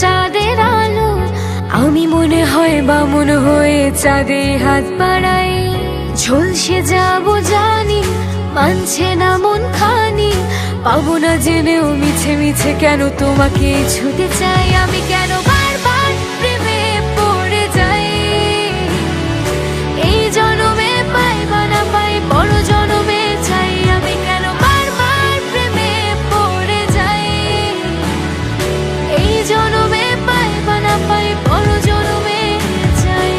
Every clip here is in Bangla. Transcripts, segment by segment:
চাঁদের আলো, আমি মনে হয় বামন হয়ে চাঁদে হাত বাড়াই। ঝলসে যাবো জানি, মানছে না মন খানি, পাবো না জেনেও মিছে মিছে কেন তোমাকে ছুতে চাই। আমি কেন বারবার প্রেমে পড়ে যাই, এই জনমে পাই বা না পাই বড় জনমে চাই। আমি কেন বারবার প্রেমে পড়ে যাই, এই জনমে পাই বা না পাই বড় জনমে চাই।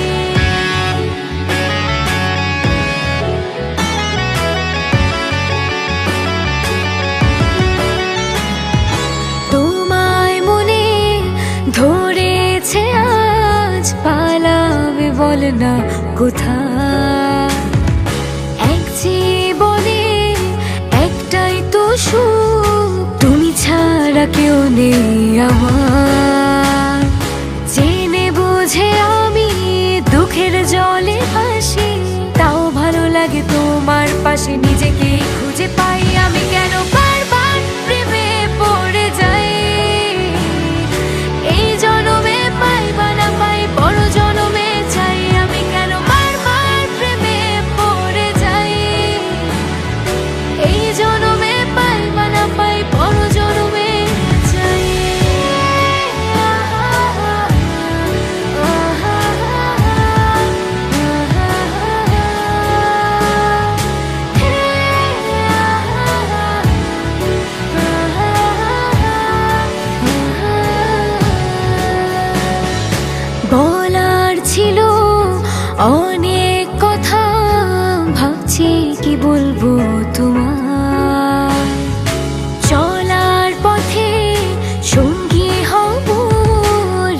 তোমায় মনে ধরেছে আজ, পালাবে বল না কোথায়। এক জীবনে একটাই তো সুখ, তুমি ছাড়া কেউ নেই আমার। জেনে বুঝে আমি দুঃখের জলে ভাসি, তাও ভালো লাগে তোমার পাশে নিজেকে খুঁজে পাই। আমি কেন বারবার প্রেমে পড়ে যাই, এই জনমে পাই বা না পাই বড় জনমে চাই। আমি কেন বারবার প্রেমে পড়ে যাই, এই জনমে পাই বা না পাই বড় জনমে চাই। বলার ছিল অনেক কথা, ভাবছি কি বলবো তোমার। চলার পথে সঙ্গী হব,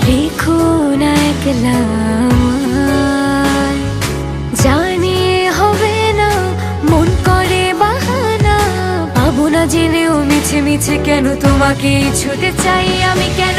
রেখো না একলা আমায়। জানি হবে না মন করে বাহানা, পাবো না জেনেও মিছে মিছে কেন তোমাকে ছুতে চাই। আমি কেন